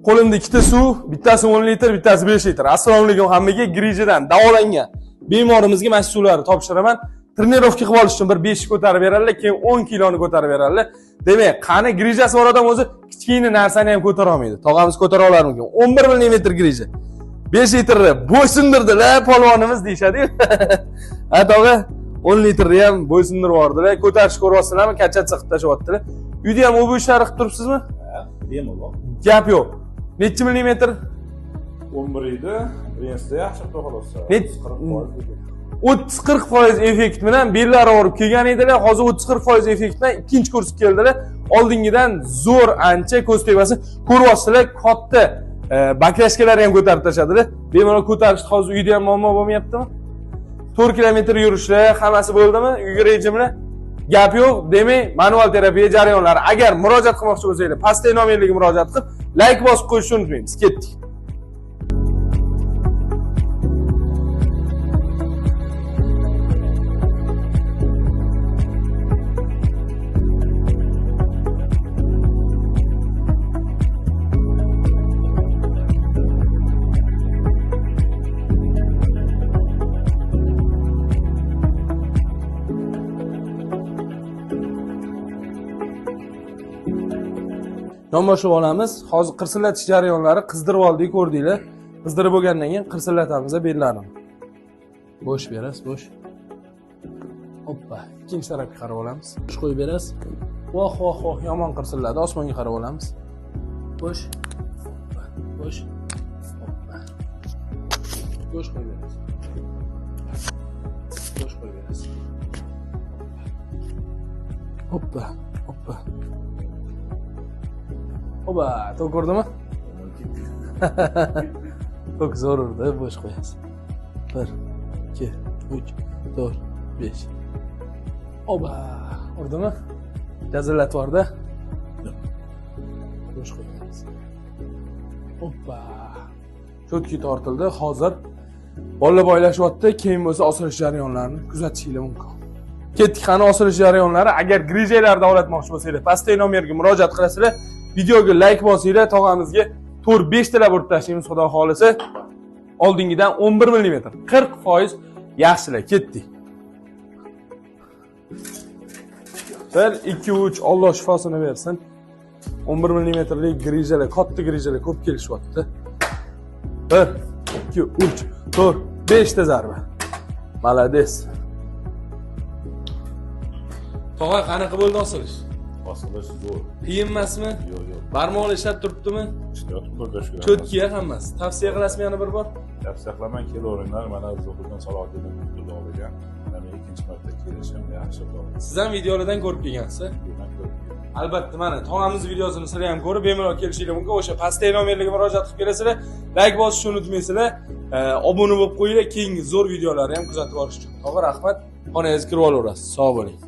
Qo'limda ikkita suv, bittasi 10 litr, bittasi 5 litr. Assalomu alaykum hammaga. Grijadan davolangan bemorimizga mana shu suvlarni topshiraman. Trenirovka qilib olish uchun bir 5 ko'tarib beradilar, keyin 10 kiloni ko'tarib beradilar. Demak, qani grijasi bor odam o'zi kichkina narsani ham ko'tara olmaydi. Tog'amiz ko'tara olarmikin? 11 mm grija. 5 litrni bo'ysundirdilar polvonimiz deyshadi. Ha, tog'a 10 litrni ham bo'ysundirib yubordilar. Ko'tarish ko'ryapsizlarmi? Kachatsa qilib tashyaptilar. Uyda ham bu ishlarni qilib turibsizmi? Ha, bemalol. Gap yo'q. Necha millimetr? 11 edi. Rensda yaxshi to'g'rilsa. 30-40% effekt bilan bellari og'rib kelgan edilar. Hozir 30-40% effekt bilan ikkinchi kurs keldilar. Oldingidan zo'r ancha ko'z tegmasi ko'ryapsizlar, katta baklashkalar ham ko'tarib tashadilar. Bemalol ko'tarishni hozir uyda ham muammo bo'lmayaptimi? 4 kilometr yurishlar, hammasi bo'ldimi? Uyga rejimlar? Gap yo'q. Demak, manual terapiya jarayonlari. Agar murojaat qilmoqchi bo'lsanglar, pastdagi nomerlarga murojaat qilib, like bosib qo'yishni unutmaymiz. Ketdik. Yonboshib olamiz. Hozir qirsillatish jarayonlari qizdirib oldik, ko'rdinglar. Qizdirib bo'lgandan keyin qirsillatamiz bellarini. Bo'sh berasiz, bo'sh. Hoppa, ikkinchi tarafga qarab olamiz. Bo'sh qo'yib berasiz. Voh, voh, voh, yomon qirsilladi. Osmonga qarab olamiz. Bo'sh. Bo'sh. Hoppa. Bo'sh qo'yib berasiz. Bo'sh qo'yib berasiz. Hoppa, hoppa. Oba, to'q ko'rdimi? To'q zo'r urdi, bo'sh qo'yasiz. 1, 2, 3, 4, 5. Oba, urdimi? Jazillatib yubordi. Bo'sh qo'yamiz. Hoppa. Cho'tki tortildi. Hozir bolla boylashyapti, keyin bo'lsa osilish jarayonlarini kuzatishingiz mumkin. Ketdik, qani osilish jarayonlari. Agar grijalarni davlatmoqchi bo'lsanglar, pastdagi nomerga murojaat qilasizlar. Videoga like bosinglar, tog'amizga 4-5 talab urib tashlaymiz, xudo xolisa. Oldingidan 11 mm, 40% yaxshilar. Ketdik. 1, 2, 3, Alloh shifosini bersin. 11 mmlik grijalar, katta grijalar ko'p kelishyapti. 1, 2, 3, 4, 5 ta zarba. Malades. Tog'a qanaqa bo'ldi osilish? Osilish zo'r. Qiyin emasmi? Yo'q, yo'q. Barmoq ishlab turibdimi? Ishlayapti. Cho'tkiya hammasi. Tavsiya qilasizmi yana bir bor? Tavsiya qilaman, kelaveringlar. Mana Zuhurjon Salohiddin Abdullayev. Mana ikkinchi marta kelishim yaxshi bo'ldi. Siz ham videolardan ko'rib kelgansiz. Albatta, mana tog'amiz videosini sizlar ham ko'rib, bemalol kelishingiz mumkin. O'sha pastdagi nomerlarga murojaat qilib kelasizlar. Like bosishni unutmaysizlar. Obuna bo'lib qo'yinglar, keyingi zo'r videolarni ham kuzatib olish uchun. Tog'a rahmat. Xonangizga kirib olaverasiz. Sog' bo'ling.